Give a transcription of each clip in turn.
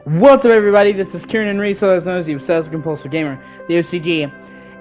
What's up, everybody? This is Kieran Reese, otherwise known as the Obsessive Compulsive Gamer, the O.C.G.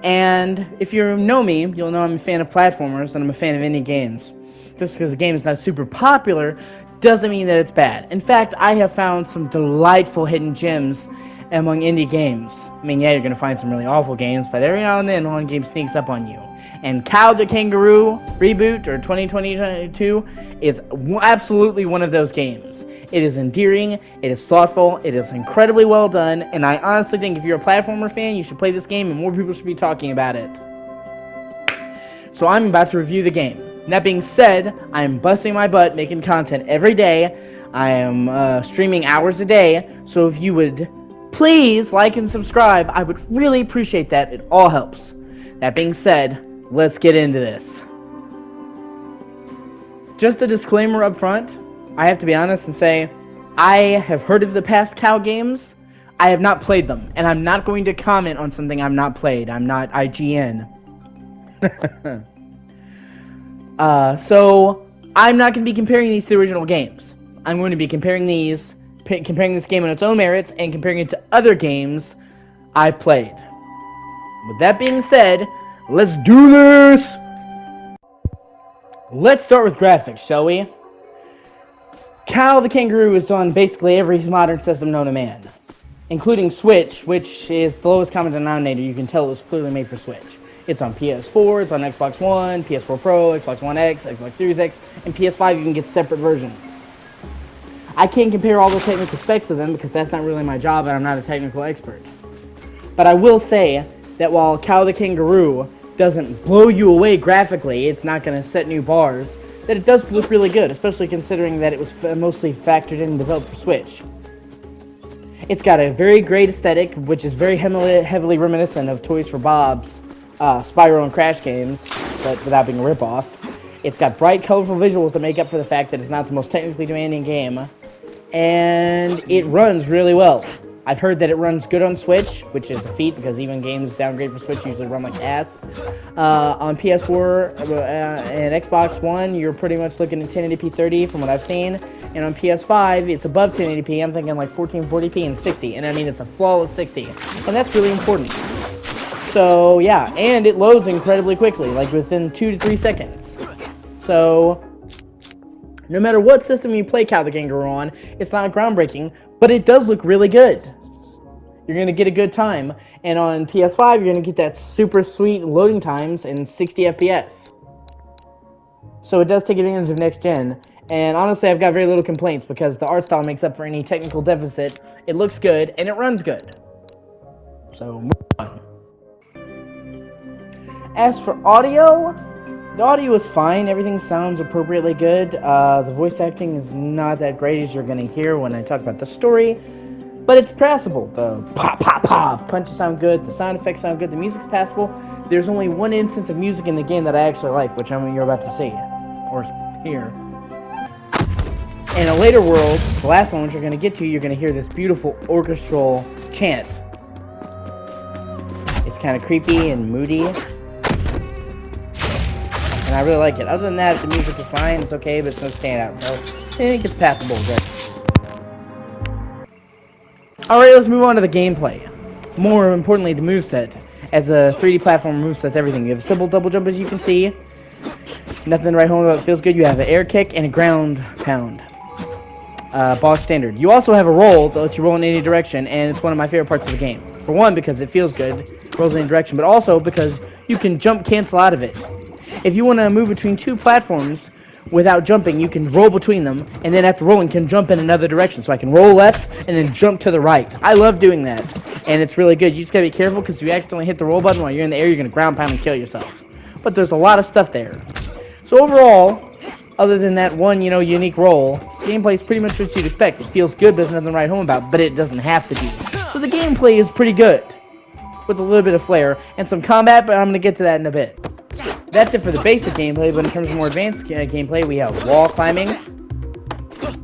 And if you know me, you'll know I'm a fan of platformers and I'm a fan of indie games. Just because a game is not super popular doesn't mean that it's bad. In fact, I have found some delightful hidden gems among indie games. I mean, yeah, you're going to find some really awful games, but every now and then one game sneaks up on you. And Kao The Kangaroo Reboot, or 2022, is absolutely one of those games. It is endearing, it is thoughtful, it is incredibly well done, and I honestly think if you're a platformer fan, you should play this game and more people should be talking about it. So I'm about to review the game. That being said, I am busting my butt making content every day. I am streaming hours a day, so if you would please like and subscribe, I would really appreciate that. It all helps. That being said, let's get into this. Just a disclaimer up front. I have to be honest and say, I have heard of the past Kao games. I have not played them, and I'm not going to comment on something I've not played. I'm not IGN. So, I'm not going to be comparing these to the original games. I'm going to be comparing this game on its own merits and comparing it to other games I've played. With that being said, let's do this! Let's start with graphics, shall we? Kao the Kangaroo is on basically every modern system known to man, including Switch, which is the lowest common denominator. You can tell it was clearly made for Switch. It's on PS4, it's on Xbox One, PS4 Pro, Xbox One X, Xbox Series X, and PS5 you can get separate versions. I can't compare all the technical specs of them because that's not really my job and I'm not a technical expert. But I will say that while Kao the Kangaroo doesn't blow you away graphically, it's not going to set new bars, that it does look really good, especially considering that it was mostly factored in and developed for Switch. It's got a very great aesthetic, which is very heavily reminiscent of Toys for Bob's Spyro and Crash games, but without being a ripoff. It's got bright, colorful visuals to make up for the fact that it's not the most technically demanding game, and it runs really well. I've heard that it runs good on Switch, which is a feat because even games downgrade for Switch usually run like ass. On PS4 and Xbox One, you're pretty much looking at 1080p 30 from what I've seen. And on PS5, it's above 1080p. I'm thinking like 1440p and 60. And I mean, it's a flawless 60. And that's really important. So, yeah. And it loads incredibly quickly, like within 2 to 3 seconds. So, no matter what system you play Kao the Kangaroo on, it's not groundbreaking, but it does look really good. You're going to get a good time. And on PS5, you're going to get that super sweet loading times and 60 FPS. So it does take advantage of next gen. And honestly, I've got very little complaints because the art style makes up for any technical deficit. It looks good, and it runs good. So, move on. As for audio, the audio is fine. Everything sounds appropriately good. The voice acting is not that great as you're going to hear when I talk about the story. But it's passable. The pop, pop, pop punches sound good. The sound effects sound good. The music's passable. There's only one instance of music in the game that I actually like, which you're about to see. Or hear. In a later world, the last one which you're going to get to, you're going to hear this beautiful orchestral chant. It's kind of creepy and moody. And I really like it. Other than that, the music is fine. It's okay, but it's no standout. So, I think it's passable. Good. Alright, let's move on to the gameplay. More importantly, the moveset. As a 3D platform, moveset's everything. You have a simple double jump, as you can see. Nothing to write home about. It feels good. You have an air kick and a ground pound. Boss standard. You also have a roll that lets you roll in any direction, and it's one of my favorite parts of the game. For one, because it feels good, rolls in any direction, but also because you can jump cancel out of it. If you want to move between two platforms without jumping, you can roll between them, and then after rolling, can jump in another direction. So I can roll left, and then jump to the right. I love doing that, and it's really good. You just gotta be careful, because if you accidentally hit the roll button while you're in the air, you're gonna ground pound and kill yourself. But there's a lot of stuff there. So overall, other than that one, unique roll, gameplay is pretty much what you'd expect. It feels good, but there's nothing to write home about, but it doesn't have to be. So the gameplay is pretty good, with a little bit of flair, and some combat, but I'm gonna get to that in a bit. That's it for the basic gameplay, but in terms of more advanced gameplay, we have wall climbing,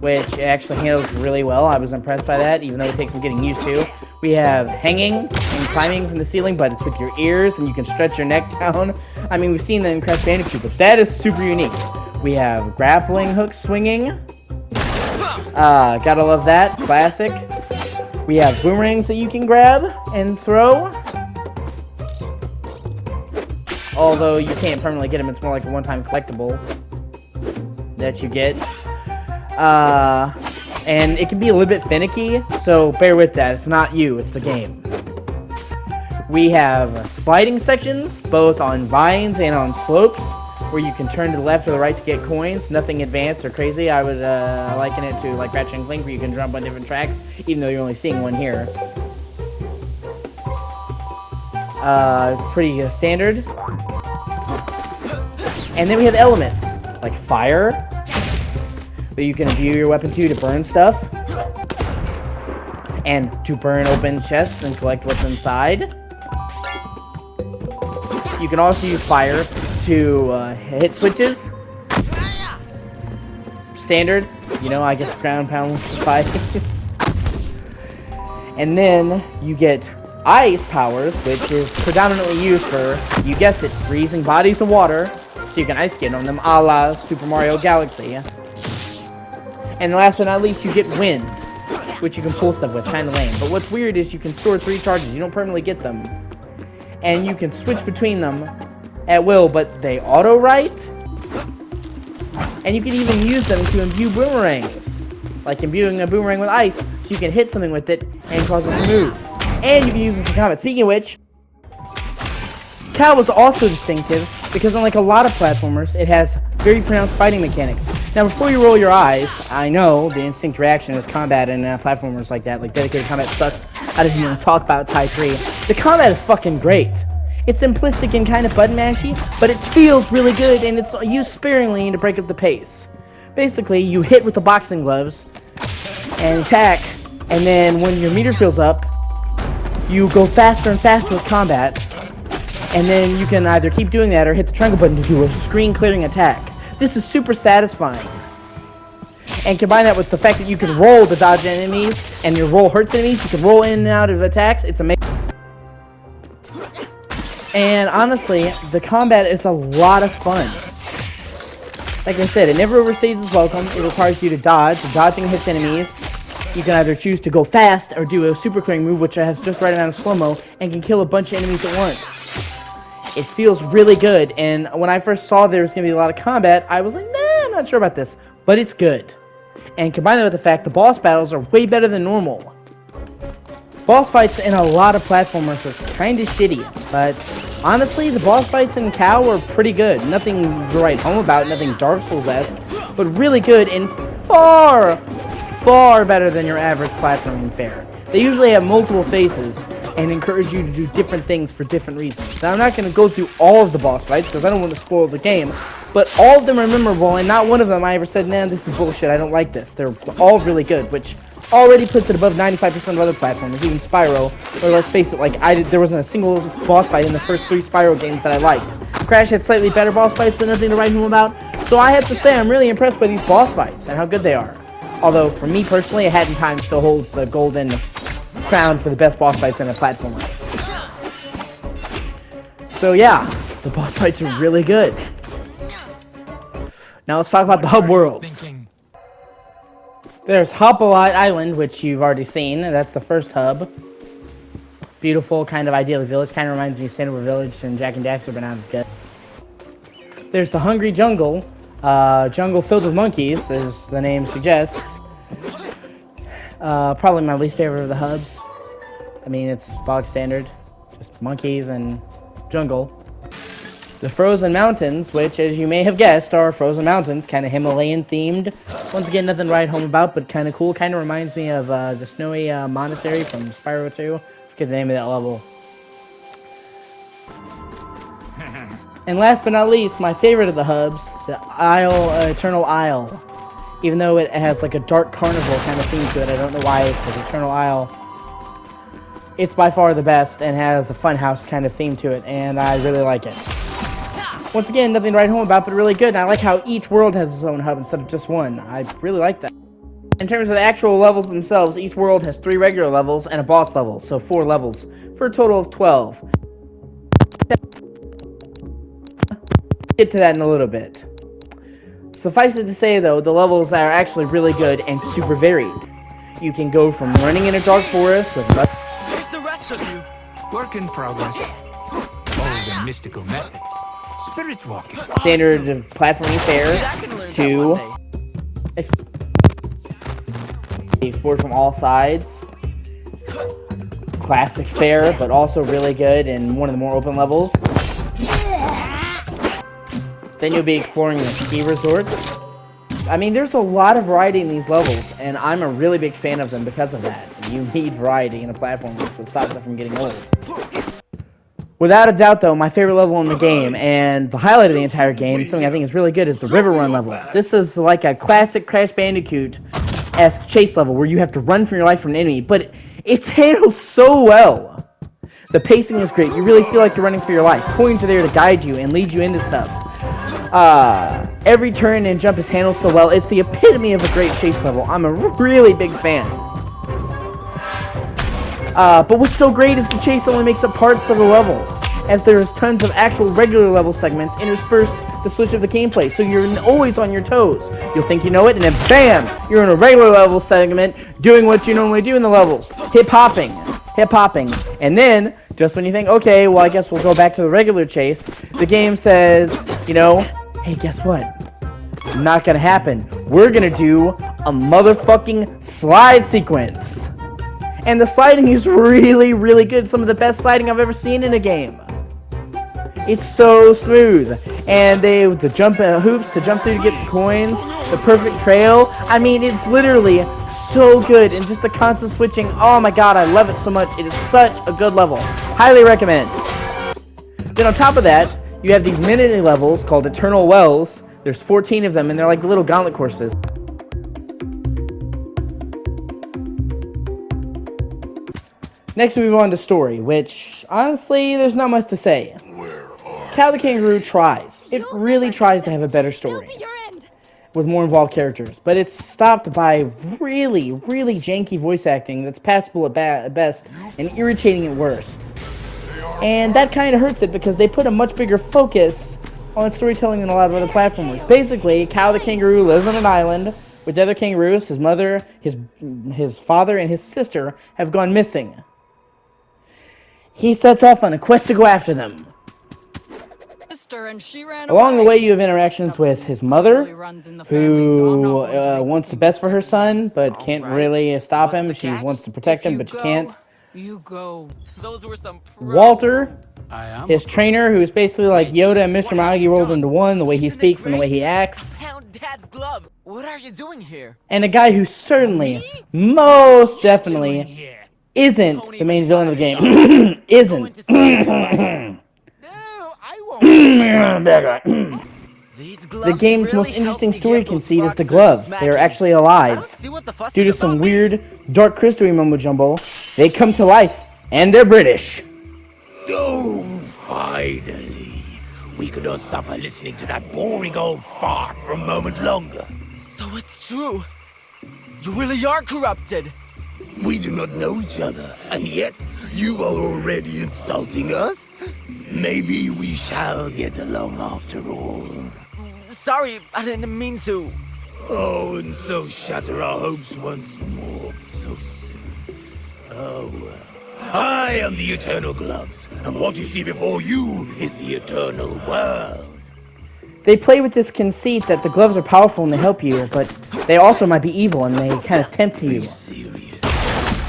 which actually handles really well. I was impressed by that, even though it takes some getting used to. We have hanging and climbing from the ceiling, but it's with your ears, and you can stretch your neck down. I mean, we've seen that in Crash Bandicoot, but that is super unique. We have grappling hook swinging. Gotta love that. Classic. We have boomerangs that you can grab and throw. Although you can't permanently get them, it's more like a one-time collectible that you get. And it can be a little bit finicky, so bear with that. It's not you, it's the game. We have sliding sections, both on vines and on slopes, where you can turn to the left or the right to get coins. Nothing advanced or crazy. I would liken it to like Ratchet & Clank, where you can jump on different tracks, even though you're only seeing one here. Pretty standard. And then we have elements, like fire, that you can imbue your weapon to burn stuff, and to burn open chests and collect what's inside. You can also use fire to hit switches. Standard, you know, I guess ground pound spikes. And then you get ice powers, which is predominantly used for, you guessed it, freezing bodies of water, so you can ice skate on them, a la Super Mario Galaxy. And last but not least, you get wind, which you can pull stuff with, kind of lame. But what's weird is you can store 3 charges. You don't permanently get them. And you can switch between them at will, but they auto-write. And you can even use them to imbue boomerangs. Like imbuing a boomerang with ice, so you can hit something with it and cause it to move. And you can use them for combat. Speaking of which, Kao was also distinctive because unlike a lot of platformers, it has very pronounced fighting mechanics. Now, before you roll your eyes, I know the instinct reaction is combat in platformers like that, like dedicated combat sucks. I didn't even talk about Type 3. The combat is fucking great. It's simplistic and kind of button mashy, but it feels really good, and it's used sparingly to break up the pace. Basically, you hit with the boxing gloves and attack, and then when your meter fills up, you go faster and faster with combat, and then you can either keep doing that or hit the triangle button to do a screen-clearing attack. This is super satisfying. And combine that with the fact that you can roll to dodge enemies, and your roll hurts enemies, you can roll in and out of attacks, it's amazing. And honestly, the combat is a lot of fun. Like I said, it never overstays its welcome. It requires you to dodge. Dodging hits enemies. You can either choose to go fast or do a super clearing move, which has just right amount of slow-mo, and can kill a bunch of enemies at once. It feels really good, and when I first saw there was going to be a lot of combat, I was like, nah, I'm not sure about this. But it's good. And combine that with the fact the boss battles are way better than normal. Boss fights in a lot of platformers are kind of shitty, but honestly, the boss fights in Kao are pretty good. Nothing to write home about, nothing Dark Souls-esque, but really good and far, far better than your average platforming fare. They usually have multiple phases and encourage you to do different things for different reasons. Now, I'm not going to go through all of the boss fights because I don't want to spoil the game, but all of them are memorable, and not one of them I ever said, nah, this is bullshit, I don't like this. They're all really good, which already puts it above 95% of other platformers, even Spyro, where let's face it, like, there wasn't a single boss fight in the first 3 Spyro games that I liked. Crash had slightly better boss fights, but nothing to write home about, so I have to say I'm really impressed by these boss fights and how good they are. Although, for me personally, Hat in Time still holds the golden crown for the best boss fights in a platformer. So yeah, the boss fights are really good. Now let's talk about the hub worlds. There's Hopalite Island, which you've already seen. That's the first hub. Beautiful, kind of ideal village. Kind of reminds me of Sandover Village and Jack and Daxter, but not as good. There's the Hungry Jungle. Jungle filled with monkeys, as the name suggests. Probably my least favorite of the hubs. I mean, it's bog standard. Just monkeys and jungle. The Frozen Mountains, which, as you may have guessed, are Frozen Mountains, kind of Himalayan themed. Once again, nothing to write home about, but kind of cool. Kind of reminds me of the Snowy Monastery from Spyro 2. I forget the name of that level. And last but not least, my favorite of the hubs, the Eternal Isle. Even though it has like a dark carnival kind of theme to it, I don't know why it's like Eternal Isle. It's by far the best and has a funhouse kind of theme to it, and I really like it. Once again, nothing to write home about, but really good. And I like how each world has its own hub instead of just one. I really like that. In terms of the actual levels themselves, each world has 3 regular levels and a boss level, so 4 levels, for a total of 12. Get to that in a little bit. Suffice it to say, though, the levels are actually really good and super varied. You can go from running in a dark forest with Where's the rest of you? Work in progress. Oh, the mystical method. Spirit walking. standard platforming fare I can learn that to one day. explore from all sides. Classic fare, but also really good in one of the more open levels. Then you'll be exploring the ski resort. I mean, there's a lot of variety in these levels, and I'm a really big fan of them because of that. You need variety in a platform, which will stop them from getting old. Without a doubt, though, my favorite level in the game, and the highlight of the entire game, something I think is really good, is the River Run level. This is like a classic Crash Bandicoot-esque chase level where you have to run for your life from an enemy, but it's handled so well. The pacing is great. You really feel like you're running for your life. Coins are there to guide you and lead you into stuff. Every turn and jump is handled so well. It's the epitome of a great chase level. I'm a really big fan. But what's so great is the chase only makes up parts of the level, as there's tons of actual regular level segments interspersed to switch up the gameplay, so you're always on your toes. You'll think you know it, and then BAM! You're in a regular level segment doing what you normally do in the levels. Hip-hopping. And then, just when you think, okay, well, I guess we'll go back to the regular chase, the game says, you know, hey, guess what? Not gonna happen. We're gonna do a motherfucking slide sequence. And the sliding is really, really good. Some of the best sliding I've ever seen in a game. It's so smooth. And the jump hoops to jump through to get the coins, the perfect trail. I mean, it's literally so good. And just the constant switching. Oh my god, I love it so much. It is such a good level. Highly recommend. Then on top of that, you have these mini levels called Eternal Wells. There's 14 of them, and they're like little gauntlet courses. Next, we move on to story, which, honestly, there's not much to say. Kao the Kangaroo tries. It really tries to have a better story, with more involved characters, but it's stopped by really, really janky voice acting that's passable at best and irritating at worst. And that kind of hurts it because they put a much bigger focus on storytelling than a lot of other platformers. Basically, Kao the Kangaroo lives on an island with the other kangaroos. His mother, his father, and his sister have gone missing. He sets off on a quest to go after them. Along the way, you have interactions with his mother, who wants the best for her son, but can't really stop him. She wants to protect him, but she can't. Walter, his trainer, who is basically like Yoda and Mr. Miyagi rolled into one, the way he speaks and the way he acts. What are you doing here? And a guy who certainly, most definitely, isn't the main villain of the game. Isn't. The game's most interesting story conceit is the gloves. They are actually alive. Due to some weird, dark crystal mumbo-jumbo, they come to life, and they're British. Oh, finally. We could not suffer listening to that boring old fart for a moment longer. So it's true. You really are corrupted. We do not know each other, and yet you are already insulting us? Maybe we shall get along after all. Sorry, I didn't mean to. Oh, and so shatter our hopes once more so soon. Oh, well. I am the Eternal Gloves, and what you see before you is the Eternal World. They play with this conceit that the gloves are powerful and they help you, but they also might be evil and they kind of tempt you. Serious?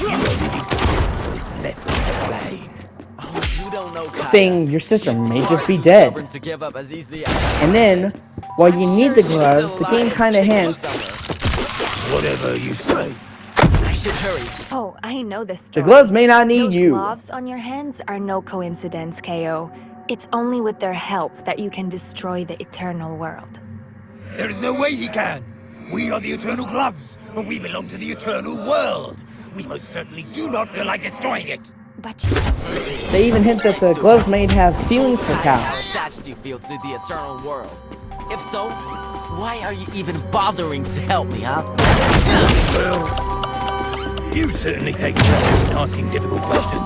You are really what is left of the plane. Oh, you don't know, Kaya. Saying your sister may just be dead. And then, while you need the gloves, the game kind of hints. Whatever you say. I should hurry. Oh, I know this story. The gloves may not need Those you. gloves on your hands are no coincidence, KO. It's only with their help that you can destroy the Eternal World. There is no way he can. We are the Eternal Gloves, and we belong to the Eternal World. We most certainly do not feel like destroying it. But you... They even hint that the gloves may have feelings for Kao. How attached do you feel to the Eternal World? If so, why are you even bothering to help me, huh? Well, you certainly take pleasure in asking difficult questions.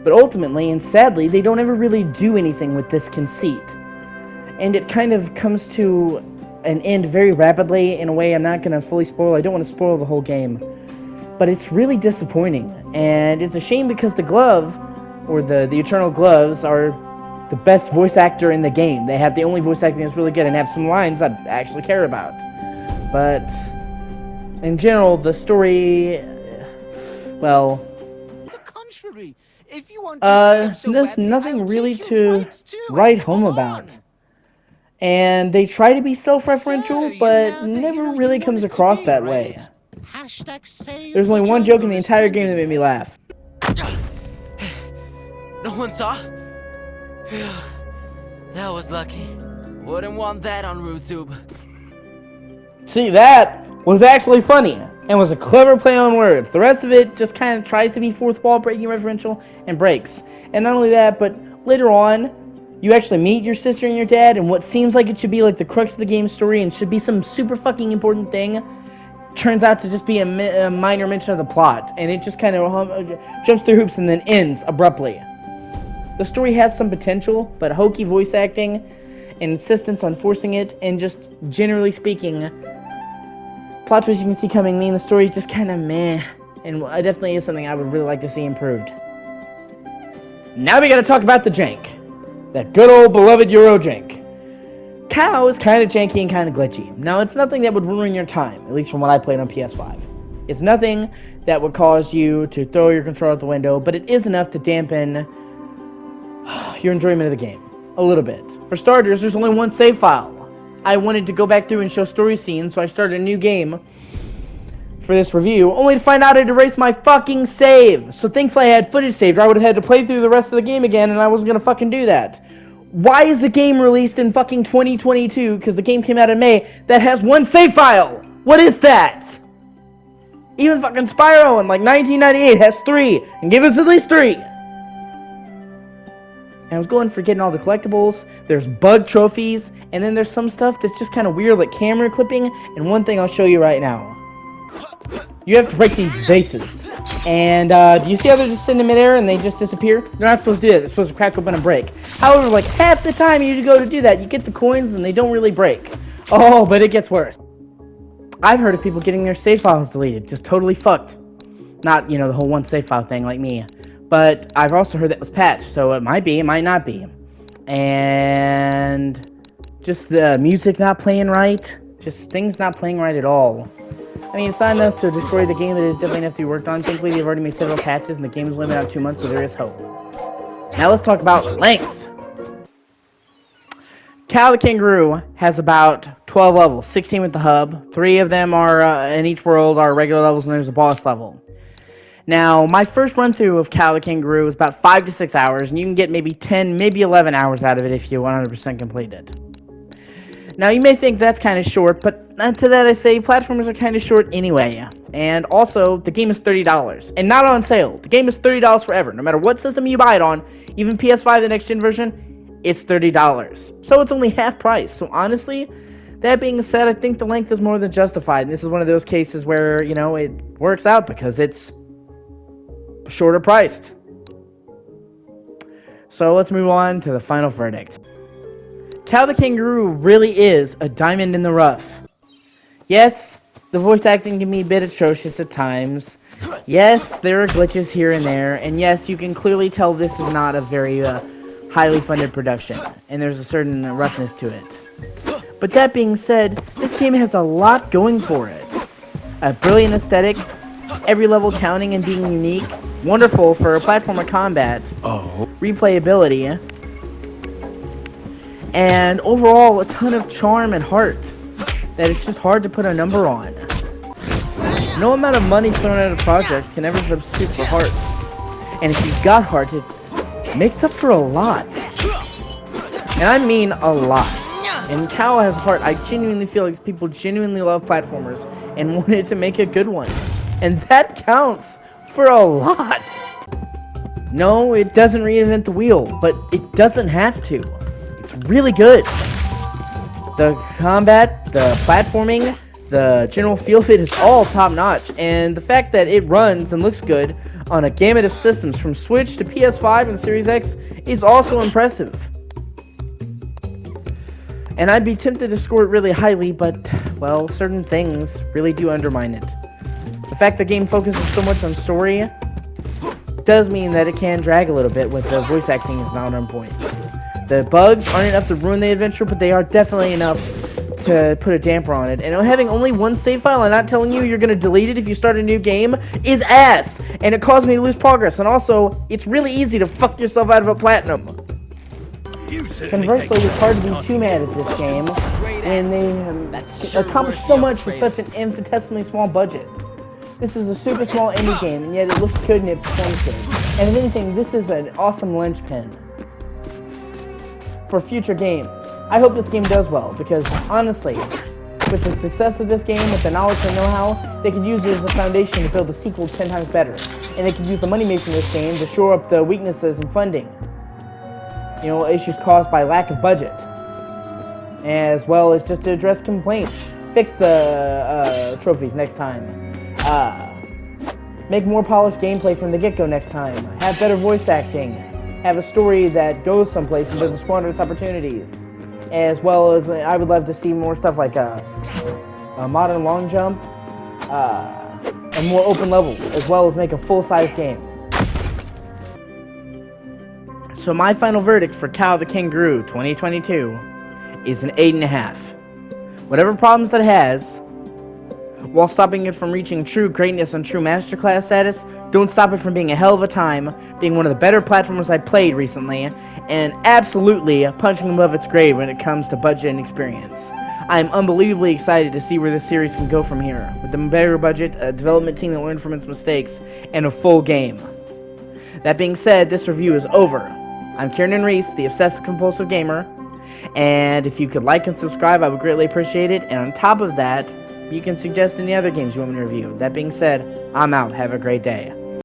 But ultimately, and sadly, they don't ever really do anything with this conceit. And it kind of comes to an end very rapidly in a way I'm not going to fully spoil. I don't want to spoil the whole game. but it's really disappointing. And it's a shame because the glove, or the Eternal Gloves, are the best voice actor in the game. They have the only voice acting that's really good and have some lines I actually care about. But in general, the story, well, The contrary. If you want to see him so there's badly, nothing I'll really take you to right to it. write home Come about. on. And they try to be So, self-referential, you're but now the never hero really you comes wanted to across be, that right? way. Save There's only the one joke in jungle the is entire game that trending made me now. laugh. No one saw? That was lucky. Wouldn't want that on RooTube. See, that was actually funny, and was a clever play on words. The rest of it just kind of tries to be fourth wall breaking referential and breaks. And not only that, but later on, you actually meet your sister and your dad, and what seems like it should be like the crux of the game's story and should be some super fucking important thing, turns out to just be a minor mention of the plot. And it just kind of jumps through hoops and then ends abruptly. The story has some potential, but hokey voice acting and insistence on forcing it, and just generally speaking, plot twists you can see coming mean the story is just kind of meh, and it definitely is something I would really like to see improved. Now we gotta talk about the jank. That good old beloved Euro jank. Kao is kind of janky and kind of glitchy. Now, it's nothing that would ruin your time, at least from what I played on PS5. It's nothing that would cause you to throw your controller out the window, but it is enough to dampen your enjoyment of the game. A little bit. For starters, there's only one save file. I wanted to go back through and show story scenes, so I started a new game for this review, only to find out I'd erased my fucking save. So thankfully I had footage saved, or I would have had to play through the rest of the game again, and I wasn't gonna fucking do that. Why is the game released in fucking 2022, because the game came out in May, that has one save file? What is that? Even fucking Spyro in like 1998 has 3, and give us at least 3. And I was going for getting all the collectibles, there's bug trophies, and then there's some stuff that's just kind of weird, like camera clipping, and one thing I'll show you right now. You have to break these vases. And, do you see how they're just sitting in midair and they just disappear? They're not supposed to do that, they're supposed to crack open and break. However, like, half the time you go to do that, you get the coins and they don't really break. Oh, but it gets worse. I've heard of people getting their save files deleted, just totally fucked. Not, the whole one save file thing like me. But I've also heard that was patched, so it might be, it might not be. And just the music not playing right, just things not playing right at all. I mean, it's not enough to destroy the game, but it's definitely enough to be worked on. Thankfully, they've already made several patches, and the game is limited out 2 months, so there is hope. Now let's talk about length. Kao the Kangaroo has about 12 levels, 16 with the hub. 3 of them are in each world are regular levels, and there's a boss level. Now, my first run-through of Kao the Kangaroo was about 5 to 6 hours, and you can get maybe 10, maybe 11 hours out of it if you 100% complete it. Now, you may think that's kind of short, but to that I say, platformers are kind of short anyway. And also, the game is $30, and not on sale. The game is $30 forever, no matter what system you buy it on, even PS5, the next-gen version, it's $30. So it's only half price. So honestly, that being said, I think the length is more than justified. And this is one of those cases where, it works out because it's shorter priced. So let's move on to the final verdict. Kao the Kangaroo really is a diamond in the rough. Yes, the voice acting can be a bit atrocious at times. Yes, there are glitches here and there. And yes, you can clearly tell this is not a very highly funded production. And there's a certain roughness to it. But that being said, this game has a lot going for it. A brilliant aesthetic, every level counting and being unique, wonderful for platformer combat, replayability, and overall a ton of charm and heart that it's just hard to put a number on. No amount of money thrown at a project can ever substitute for heart. And if you've got heart, it makes up for a lot. And I mean a lot. And Kao has heart. I genuinely feel like people genuinely love platformers and wanted to make a good one. And that counts for a lot. No, it doesn't reinvent the wheel, but it doesn't have to. It's really good. The combat, the platforming, the general feel of it is all top-notch, and the fact that it runs and looks good on a gamut of systems from Switch to PS5 and Series X is also impressive. And I'd be tempted to score it really highly, but, well, certain things really do undermine it. The fact the game focuses so much on story does mean that it can drag a little bit with the voice acting is not on point. The bugs aren't enough to ruin the adventure, but they are definitely enough to put a damper on it. And having only one save file and not telling you you're going to delete it if you start a new game is ass! And it caused me to lose progress. And also, it's really easy to fuck yourself out of a platinum. Conversely, it's hard to be too mad at this game when they accomplish so much with such an infinitesimally small budget. This is a super small indie game, and yet it looks good and it performs good. And if anything, this is an awesome linchpin for future games. I hope this game does well, because honestly, with the success of this game, with the knowledge and know-how, they could use it as a foundation to build a sequel 10 times better. And they could use the money made from this game to shore up the weaknesses in funding. You know, issues caused by lack of budget. As well as just to address complaints. Fix the trophies next time. Make more polished gameplay from the get-go next time. Have better voice acting. Have a story that goes someplace and doesn't squander its opportunities. As well as, I would love to see more stuff like a modern long jump, and more open levels, as well as make a full-size game. So my final verdict for Kao the Kangaroo 2022 is an 8.5. Whatever problems it has, while stopping it from reaching true greatness and true masterclass status, don't stop it from being a hell of a time, being one of the better platformers I played recently, and absolutely punching above its grade when it comes to budget and experience. I am unbelievably excited to see where this series can go from here, with a better budget, a development team that learned from its mistakes, and a full game. That being said, this review is over. I'm Kieran Reese, the Obsessive Compulsive Gamer, and if you could like and subscribe, I would greatly appreciate it, and on top of that, you can suggest any other games you want me to review. That being said, I'm out. Have a great day.